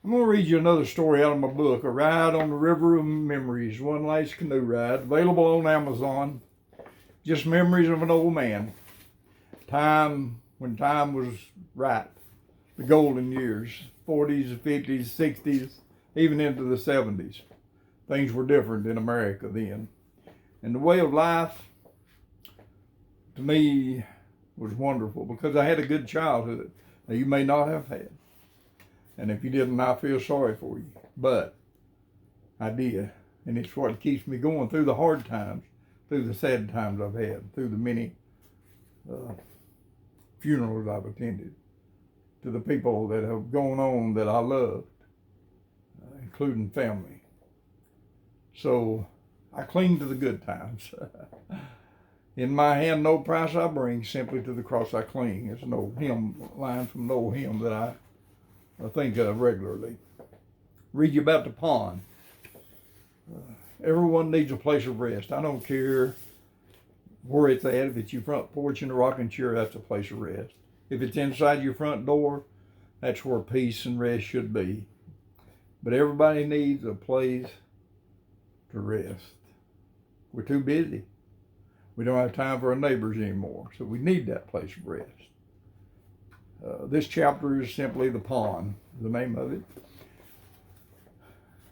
I'm going to read you another story out of my book, A Ride on the River of Memories, One Last Canoe Ride, available on Amazon. Just memories of an old man. When time was right. The golden years, 40s, 50s, 60s, even into the 70s. Things were different in America then. And the way of life, to me, was wonderful because I had a good childhood that you may not have had. And if you didn't, I feel sorry for you. But I did. And it's what keeps me going through the hard times, through the sad times I've had, through the many funerals I've attended, to the people that have gone on that I loved, including family. So I cling to the good times. In my hand, no price I bring, simply to the cross I cling. It's an old hymn, line from an old hymn that I think of regularly. Read you about the pond. Everyone needs a place of rest. I don't care where it's at. If it's your front porch in a rocking chair, that's a place of rest. If it's inside your front door, that's where peace and rest should be. But everybody needs a place to rest. We're too busy. We don't have time for our neighbors anymore, so we need that place of rest. This chapter is simply The Pond, the name of it.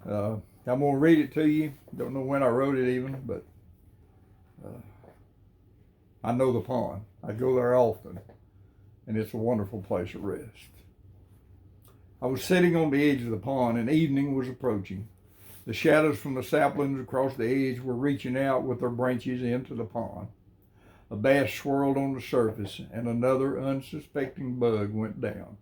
I'm going to read it to you. Don't know when I wrote it even, but I know the pond. I go there often, and it's a wonderful place of rest. I was sitting on the edge of the pond, and evening was approaching. The shadows from the saplings across the edge were reaching out with their branches into the pond. A bass swirled on the surface, and another unsuspecting bug went down.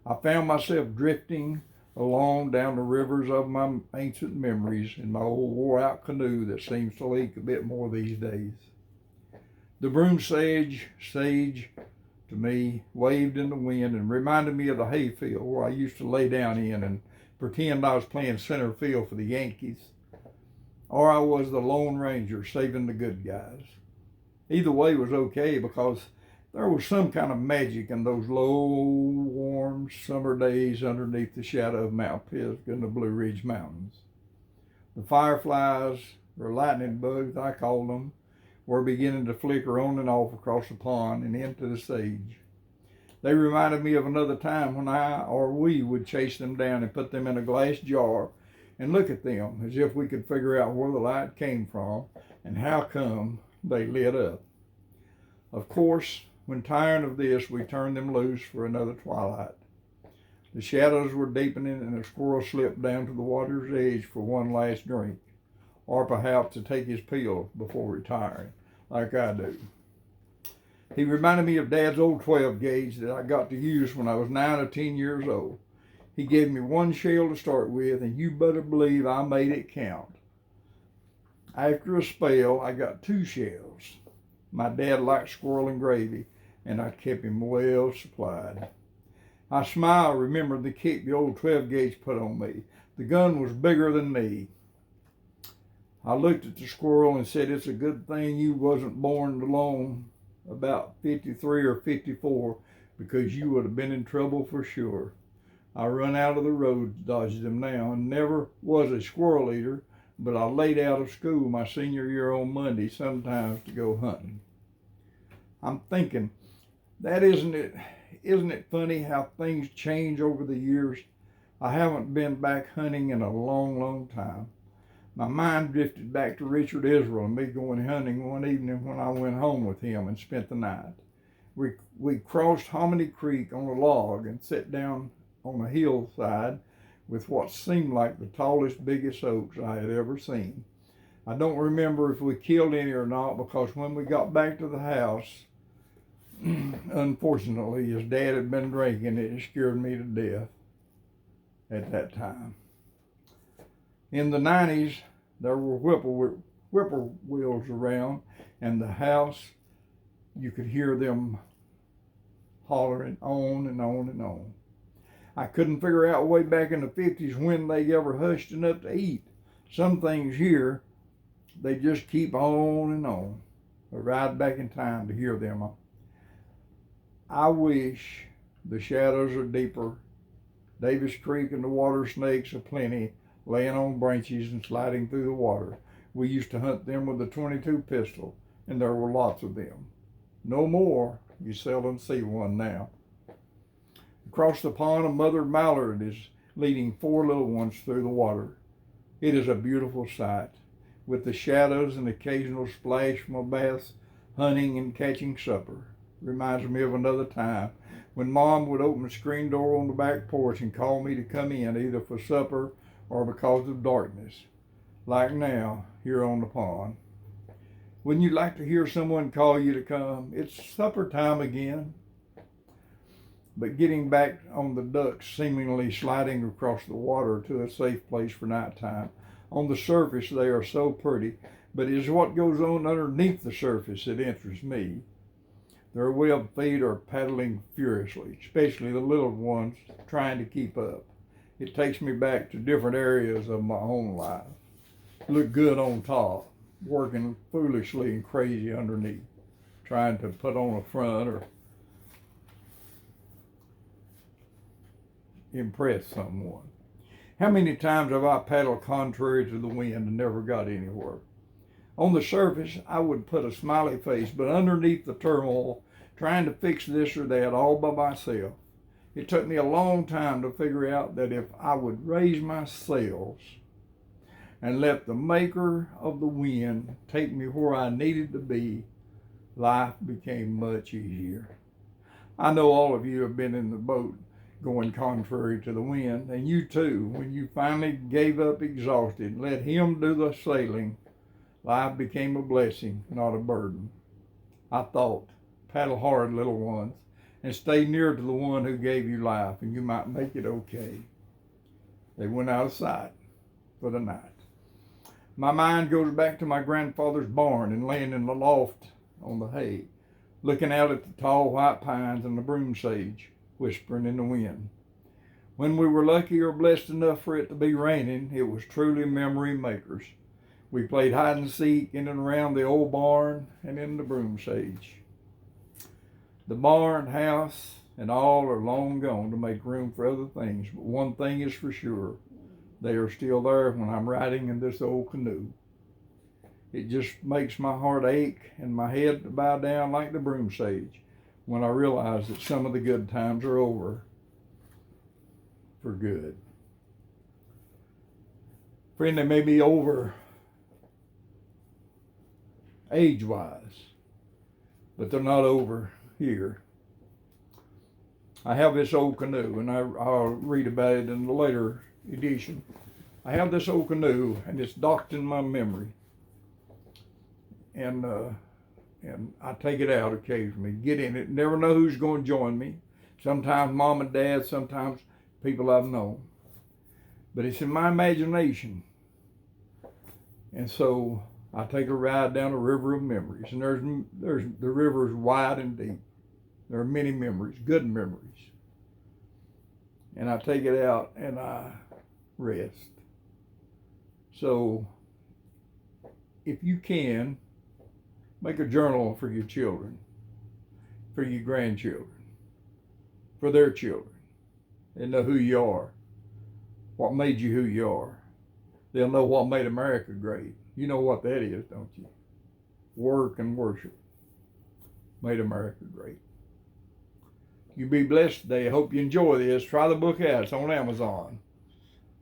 I found myself drifting along down the rivers of my ancient memories in my old wore-out canoe that seems to leak a bit more these days. The broom sage to me waved in the wind and reminded me of the hayfield where I used to lay down in and pretend I was playing center field for the Yankees, or I was the Lone Ranger saving the good guys. Either way was okay because there was some kind of magic in those low, warm summer days underneath the shadow of Mount Pisgah and the Blue Ridge Mountains. The fireflies, or lightning bugs I called them, were beginning to flicker on and off across the pond and into the sage. They reminded me of another time when I or we would chase them down and put them in a glass jar and look at them as if we could figure out where the light came from and how come they lit up. Of course, when tired of this, we turned them loose for another twilight. The shadows were deepening and a squirrel slipped down to the water's edge for one last drink, or perhaps to take his pill before retiring, like I do. He reminded me of Dad's old 12 gauge that I got to use when I was 9 or 10 years old. He gave me one shell to start with, and you better believe I made it count. After a spell, I got 2 shells. My dad liked squirrel and gravy, and I kept him well supplied. I smiled, remembered the kick the old 12 gauge put on me. The gun was bigger than me. I looked at the squirrel and said, it's a good thing you wasn't born alone about 53 or 54, because you would have been in trouble for sure. I run out of the road to dodge them now, and never was a squirrel eater, but I laid out of school my senior year on Monday sometimes to go hunting. I'm thinking, isn't it funny how things change over the years? I haven't been back hunting in a long, long time. My mind drifted back to Richard Israel and me going hunting one evening when I went home with him and spent the night. We crossed Hominy Creek on a log and sat down on a hillside with what seemed like the tallest, biggest oaks I had ever seen. I don't remember if we killed any or not, because when we got back to the house, unfortunately, his dad had been drinking. It scared me to death at that time. In the 90s, there were whippoorwills around, and the house, you could hear them hollering on and on and on. I couldn't figure out way back in the 50s when they ever hushed enough to eat. Some things here, they just keep on and on. I ride back in time to hear them. I wish the shadows are deeper Davis Creek and the water snakes aplenty, laying on branches and sliding through the water. We used to hunt them with a .22 pistol, and there were lots of them. No more. You seldom see one now. Across the pond, a mother mallard is leading 4 little ones through the water. It is a beautiful sight, with the shadows and occasional splash from a bass, hunting and catching supper. Reminds me of another time when Mom would open the screen door on the back porch and call me to come in, either for supper or because of darkness, like now here on the pond. Wouldn't you like to hear someone call you to come? It's supper time again. But getting back on the ducks, seemingly sliding across the water to a safe place for nighttime. On the surface, they are so pretty, but it is what goes on underneath the surface that interests me. Their webbed feet are paddling furiously, especially the little ones trying to keep up. It takes me back to different areas of my own life. Look good on top, working foolishly and crazy underneath, trying to put on a front or impress someone. How many times have I paddled contrary to the wind and never got anywhere? On the surface, I would put a smiley face, but underneath the turmoil, trying to fix this or that all by myself, it took me a long time to figure out that if I would raise my sails and let the maker of the wind take me where I needed to be, life became much easier. I know all of you have been in the boat going contrary to the wind, and you too, when you finally gave up exhausted, let him do the sailing, life became a blessing, not a burden. I thought, paddle hard, little ones, and stay near to the one who gave you life, and you might make it okay. They went out of sight for the night. My mind goes back to my grandfather's barn and laying in the loft on the hay, looking out at the tall white pines and the broom sage, whispering in the wind. When we were lucky or blessed enough for it to be raining, it was truly memory makers. We played hide and seek in and around the old barn and in the broom sage. The barn, house, and all are long gone to make room for other things, but one thing is for sure, they are still there when I'm riding in this old canoe. It just makes my heart ache and my head to bow down like the broom sage when I realize that some of the good times are over for good. Friend, they may be over age-wise, but they're not over here. I have this old canoe, and I'll read about it in the later edition. I have this old canoe, and it's docked in my memory. And I take it out occasionally, get in it, never know who's going to join me. Sometimes mom and dad, sometimes people I've known. But it's in my imagination. And so I take a ride down a river of memories. And the river is wide and deep. There are many memories, good memories. And I take it out and I rest. So if you can, make a journal for your children, for your grandchildren, for their children. They know who you are, what made you who you are. They'll know what made America great. You know what that is, don't you? Work and worship made America great. You be blessed today. I hope you enjoy this. Try the book out. It's on Amazon.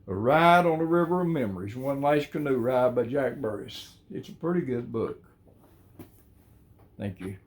A Ride on the River of Memories, One Last Canoe Ride by Jack Burris. It's a pretty good book. Thank you.